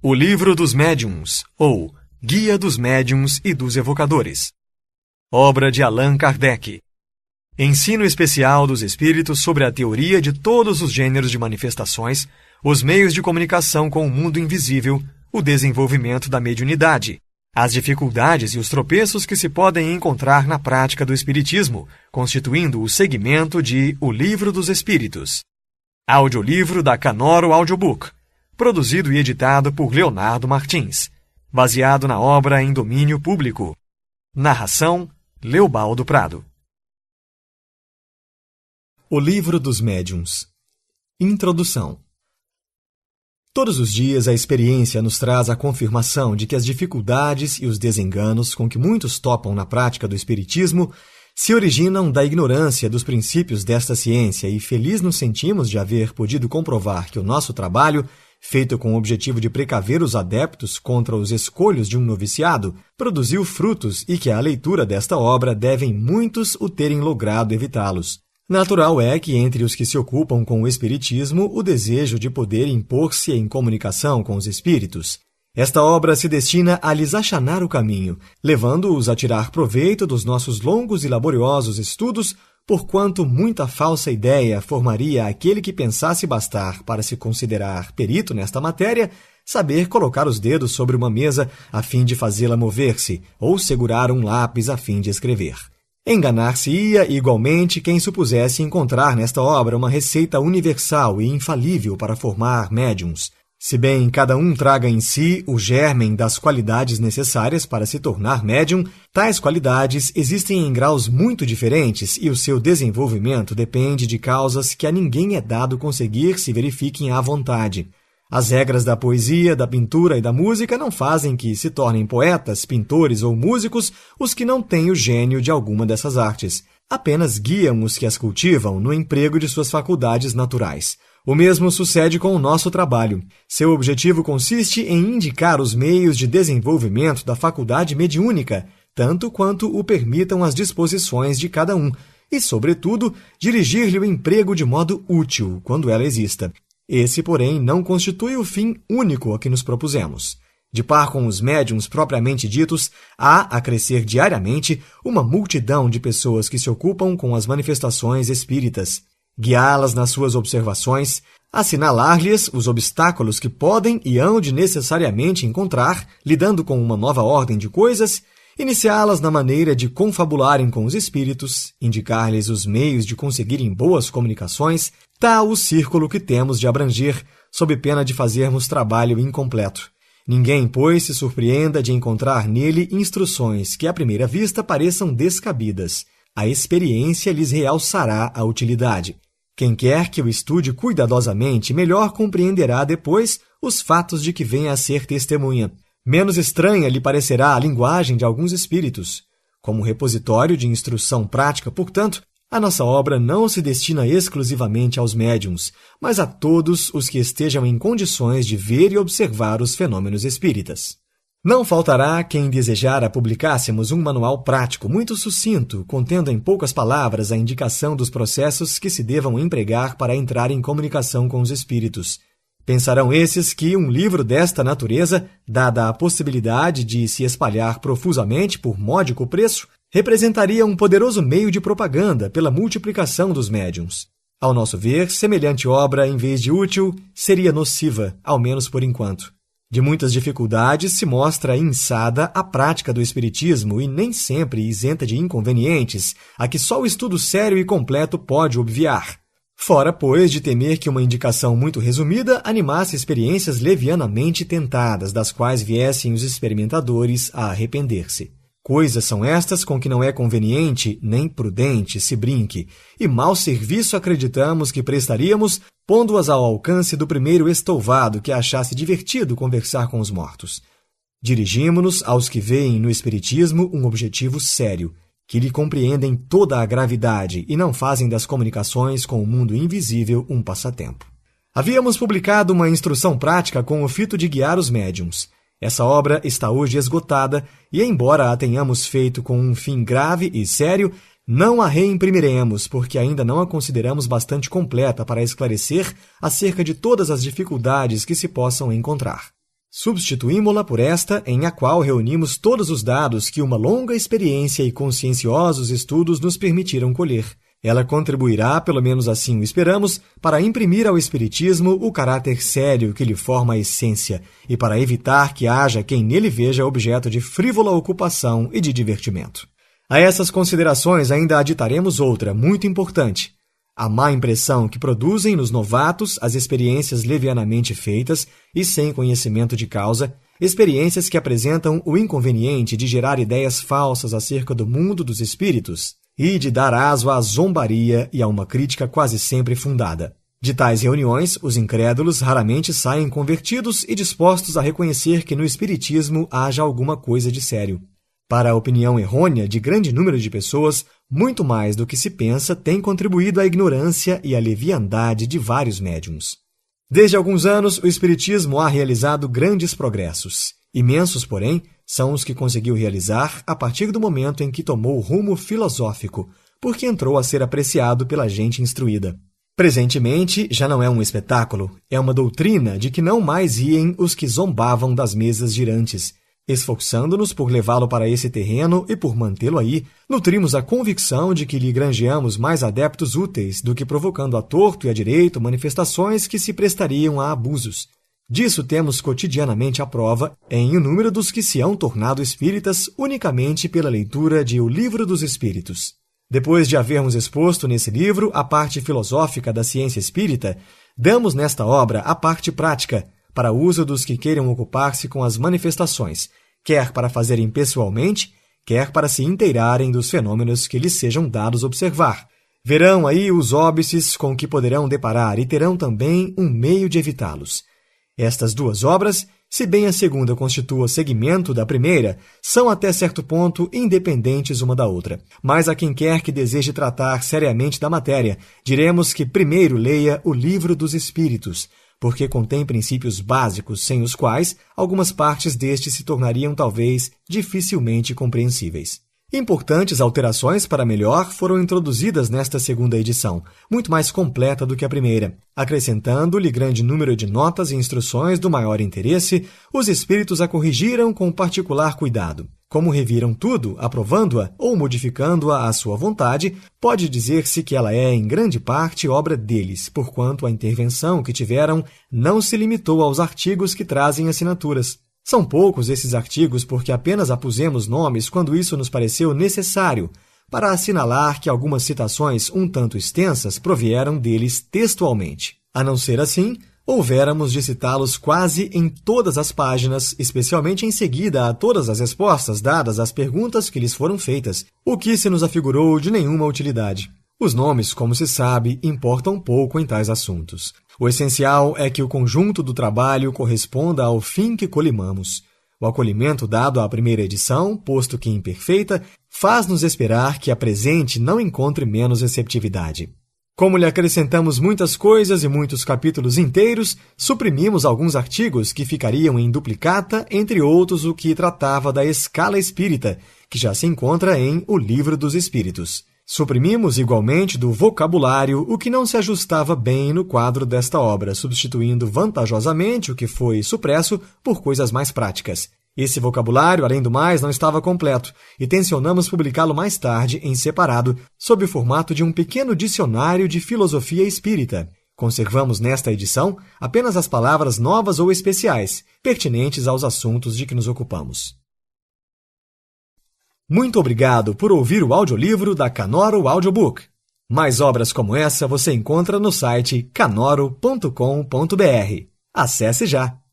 O Livro dos Médiuns, ou Guia dos Médiuns e dos Evocadores. Obra de Allan Kardec. Ensino especial dos espíritos sobre a teoria de todos os gêneros de manifestações, os meios de comunicação com o mundo invisível, o desenvolvimento da mediunidade, as dificuldades e os tropeços que se podem encontrar na prática do espiritismo, constituindo o segmento de O Livro dos Espíritos. Audiolivro da Canoro Audiobook, produzido e editado por Leonardo Martins, baseado na obra em domínio público. Narração: Leobaldo Prado. O Livro dos Médiuns. Introdução. Todos os dias a experiência nos traz a confirmação de que as dificuldades e os desenganos com que muitos topam na prática do espiritismo se originam da ignorância dos princípios desta ciência, e feliz nos sentimos de haver podido comprovar que o nosso trabalho, feito com o objetivo de precaver os adeptos contra os escolhos de um noviciado, produziu frutos e que à leitura desta obra devem muitos o terem logrado evitá-los. Natural é que entre os que se ocupam com o espiritismo o desejo de poder impor-se em comunicação com os espíritos. Esta obra se destina a lhes achanar o caminho, levando-os a tirar proveito dos nossos longos e laboriosos estudos, porquanto muita falsa ideia formaria aquele que pensasse bastar para se considerar perito nesta matéria saber colocar os dedos sobre uma mesa a fim de fazê-la mover-se, ou segurar um lápis a fim de escrever. Enganar-se-ia igualmente quem supusesse encontrar nesta obra uma receita universal e infalível para formar médiuns. Se bem cada um traga em si o germen das qualidades necessárias para se tornar médium, tais qualidades existem em graus muito diferentes e o seu desenvolvimento depende de causas que a ninguém é dado conseguir se verifiquem à vontade. As regras da poesia, da pintura e da música não fazem que se tornem poetas, pintores ou músicos os que não têm o gênio de alguma dessas artes. Apenas guiam os que as cultivam no emprego de suas faculdades naturais. O mesmo sucede com o nosso trabalho. Seu objetivo consiste em indicar os meios de desenvolvimento da faculdade mediúnica, tanto quanto o permitam as disposições de cada um, e, sobretudo, dirigir-lhe o emprego de modo útil, quando ela exista. Esse, porém, não constitui o fim único a que nos propusemos. De par com os médiuns propriamente ditos, há, a crescer diariamente, uma multidão de pessoas que se ocupam com as manifestações espíritas. Guiá-las nas suas observações, assinalar-lhes os obstáculos que podem e hão de necessariamente encontrar, lidando com uma nova ordem de coisas, iniciá-las na maneira de confabularem com os espíritos, indicar-lhes os meios de conseguirem boas comunicações, tal o círculo que temos de abranger, sob pena de fazermos trabalho incompleto. Ninguém, pois, se surpreenda de encontrar nele instruções que à primeira vista pareçam descabidas. A experiência lhes realçará a utilidade. Quem quer que o estude cuidadosamente, melhor compreenderá depois os fatos de que venha a ser testemunha. Menos estranha lhe parecerá a linguagem de alguns espíritos. Como repositório de instrução prática, portanto, a nossa obra não se destina exclusivamente aos médiuns, mas a todos os que estejam em condições de ver e observar os fenômenos espíritas. Não faltará quem desejara publicássemos um manual prático muito sucinto, contendo em poucas palavras a indicação dos processos que se devam empregar para entrar em comunicação com os espíritos. Pensarão esses que um livro desta natureza, dada a possibilidade de se espalhar profusamente por módico preço, representaria um poderoso meio de propaganda pela multiplicação dos médiuns. Ao nosso ver, semelhante obra, em vez de útil, seria nociva, ao menos por enquanto. De muitas dificuldades se mostra inçada a prática do espiritismo e nem sempre isenta de inconvenientes, a que só o estudo sério e completo pode obviar. Fora, pois, de temer que uma indicação muito resumida animasse experiências levianamente tentadas, das quais viessem os experimentadores a arrepender-se. Coisas são estas com que não é conveniente nem prudente se brinque, e mau serviço acreditamos que prestaríamos, pondo-as ao alcance do primeiro estouvado que achasse divertido conversar com os mortos. Dirigimo-nos aos que veem no espiritismo um objetivo sério, que lhe compreendem toda a gravidade e não fazem das comunicações com o mundo invisível um passatempo. Havíamos publicado uma instrução prática com o fito de guiar os médiuns. Essa obra está hoje esgotada e, embora a tenhamos feito com um fim grave e sério, não a reimprimiremos, porque ainda não a consideramos bastante completa para esclarecer acerca de todas as dificuldades que se possam encontrar. Substituímo-la por esta, em a qual reunimos todos os dados que uma longa experiência e conscienciosos estudos nos permitiram colher. Ela contribuirá, pelo menos assim o esperamos, para imprimir ao Espiritismo o caráter sério que lhe forma a essência e para evitar que haja quem nele veja objeto de frívola ocupação e de divertimento. A essas considerações ainda aditaremos outra, muito importante: a má impressão que produzem nos novatos as experiências levianamente feitas e sem conhecimento de causa, experiências que apresentam o inconveniente de gerar ideias falsas acerca do mundo dos espíritos e de dar aso à zombaria e a uma crítica quase sempre fundada. De tais reuniões, os incrédulos raramente saem convertidos e dispostos a reconhecer que no espiritismo haja alguma coisa de sério. Para a opinião errônea de grande número de pessoas, muito mais do que se pensa tem contribuído a ignorância e a leviandade de vários médiuns. Desde alguns anos, o Espiritismo ha realizado grandes progressos. Imensos, porém, são os que conseguiu realizar a partir do momento em que tomou o rumo filosófico, porque entrou a ser apreciado pela gente instruída. Presentemente, já não é um espetáculo, é uma doutrina de que não mais riem os que zombavam das mesas girantes. Esforçando-nos por levá-lo para esse terreno e por mantê-lo aí, nutrimos a convicção de que lhe granjeamos mais adeptos úteis do que provocando a torto e a direito manifestações que se prestariam a abusos. Disso temos cotidianamente a prova em o número dos que se hão tornado espíritas unicamente pela leitura de O Livro dos Espíritos. Depois de havermos exposto nesse livro a parte filosófica da ciência espírita, damos nesta obra a parte prática, para uso dos que queiram ocupar-se com as manifestações, quer para fazerem pessoalmente, quer para se inteirarem dos fenômenos que lhes sejam dados observar. Verão aí os óbices com que poderão deparar e terão também um meio de evitá-los. Estas duas obras, se bem a segunda constitua segmento da primeira, são até certo ponto independentes uma da outra. Mas a quem quer que deseje tratar seriamente da matéria, diremos que primeiro leia O Livro dos Espíritos, porque contém princípios básicos sem os quais algumas partes deste se tornariam talvez dificilmente compreensíveis. Importantes alterações para melhor foram introduzidas nesta segunda edição, muito mais completa do que a primeira. Acrescentando-lhe grande número de notas e instruções do maior interesse, os espíritos a corrigiram com particular cuidado. Como reviram tudo, aprovando-a ou modificando-a à sua vontade, pode dizer-se que ela é, em grande parte, obra deles, porquanto a intervenção que tiveram não se limitou aos artigos que trazem assinaturas. São poucos esses artigos porque apenas apusemos nomes quando isso nos pareceu necessário, para assinalar que algumas citações um tanto extensas provieram deles textualmente. A não ser assim, houvéramos de citá-los quase em todas as páginas, especialmente em seguida a todas as respostas dadas às perguntas que lhes foram feitas, o que se nos afigurou de nenhuma utilidade. Os nomes, como se sabe, importam pouco em tais assuntos. O essencial é que o conjunto do trabalho corresponda ao fim que colimamos. O acolhimento dado à primeira edição, posto que imperfeita, faz-nos esperar que a presente não encontre menos receptividade. Como lhe acrescentamos muitas coisas e muitos capítulos inteiros, suprimimos alguns artigos que ficariam em duplicata, entre outros o que tratava da escala espírita, que já se encontra em O Livro dos Espíritos. Suprimimos igualmente do vocabulário o que não se ajustava bem no quadro desta obra, substituindo vantajosamente o que foi supresso por coisas mais práticas. Esse vocabulário, além do mais, não estava completo, e tencionamos publicá-lo mais tarde, em separado, sob o formato de um pequeno dicionário de filosofia espírita. Conservamos nesta edição apenas as palavras novas ou especiais, pertinentes aos assuntos de que nos ocupamos. Muito obrigado por ouvir o audiolivro da Canoro Audiobook. Mais obras como essa você encontra no site canoro.com.br. Acesse já!